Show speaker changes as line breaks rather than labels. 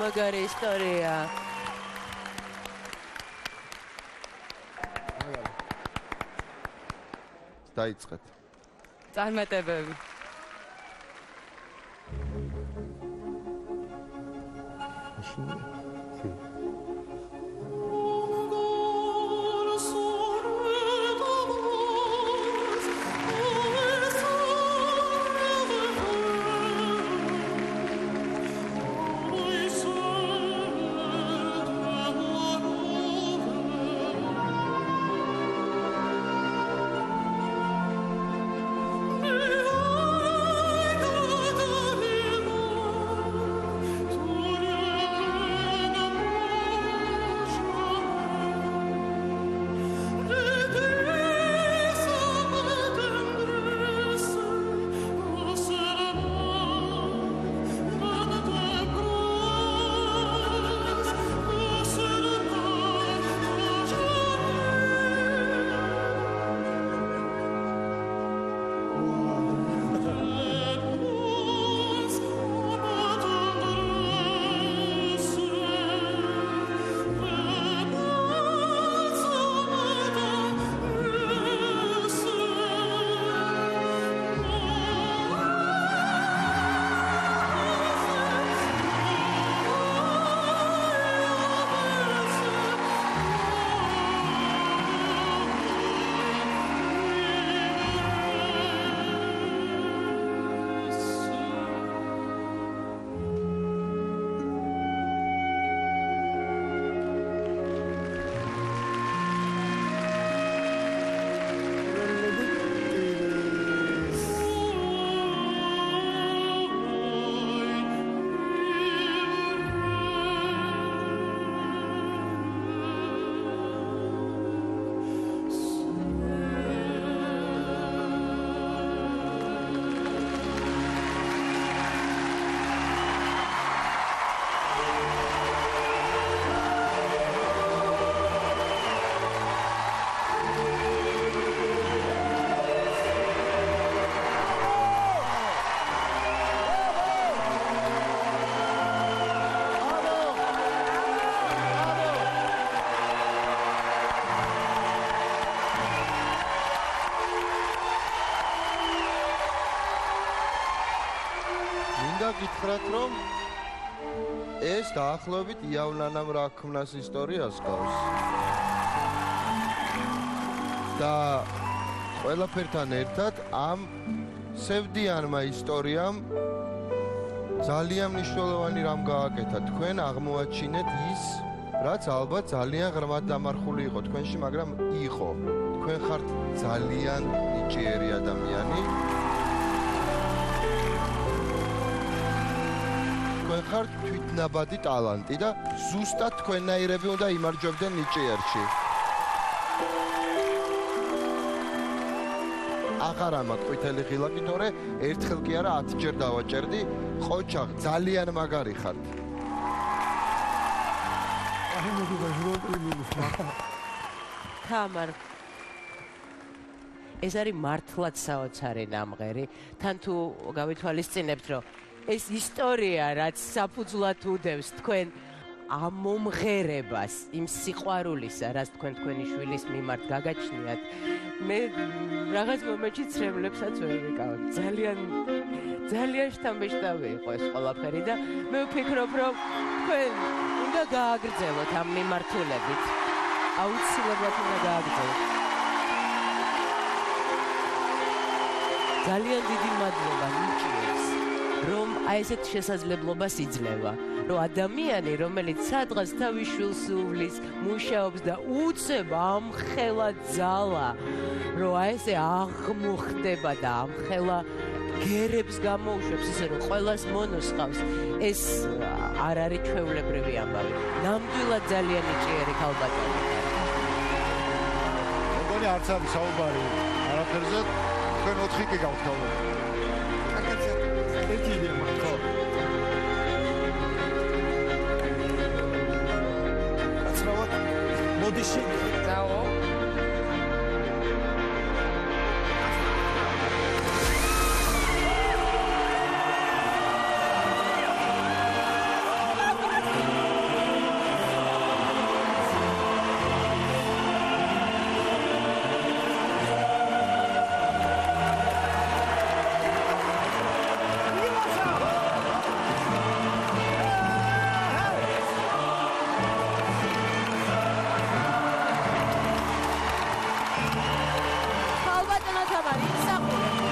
მაგარი ისტორია.
დაიწყეთ.
წარმატებები.
გითხრათ რომ ეს დაახლოებით იავლანამ რა ქმნას ისტორიას გავს და ყველაფერთან ერთად ამ სევდიანმა ისტორიამ ძალიან მნიშვნელოვანი რამ გააკეთა თქვენ აღმოაჩინეთ ის რაც ალბათ ძალიან ღრმად დამარხული იყო თქვენში მაგრამ იყო თქვენ ხართ ძალიან ნიჭიერი ადამიანი თქვენ ხართ თვითნაბადი ტალანტი და ზუსტად თქვენნაირები უნდა იმარჯვებდნენ ნიჭიერში. აღარ ამაქვს ყვითელი ღილაკი, თორე ერთხელ კი არა 10 ჯერ დავაჭერდი. ყოჩაღ, ძალიან მაგარი ხართ.
თამარ ეს არის მართლაც საოცარი ნამღერი. თან თუ გავითვალისწინებთ, რომ ეს ისტორია, რაც საფუძვლად უდევს თქვენ ამ მომღერებას, იმ სიყვარულისა, რაც თქვენი შვილის მიმართ გაგაჩნიათ, მე რაღაც მომენტში ცრემლებსაც ვერ ვიკავებ. ძალიან შთამბეჭდავი იყო ეს ყველაფერი და მე ვფიქრობ, რომ თქვენ უნდა გააგრძელოთ ამ მიმართულებით. აუცილებლად უნდა გააგრძელოთ. ძალიან დიდი მადლობა ნიჭიერს. რომ აი ესეთ შესაძლებლობას იძლევა, რომ ადამიანი, რომელიც სადღაც თავის შვილს უვლის, მუშაობს და უცებ ამხელა ძალა, რომ აი ესე აღმოხდება და ამხელა გერებს გამოუშვებს, ისე რომ ყველას მონოსხავს, ეს არ არის ჩვეულებრივი ამბავი. ნამდვილად ძალიან ნიჭიერი ქალბატონი.
მეგონი არც არის საუბარი არაფერზე, თქვენ 4 კი გავთხოვოთ. ერთი იდეა მაქვს, ხო? აცრავად, მოდი
დაო. ბატონო თამარი, იმსახურე.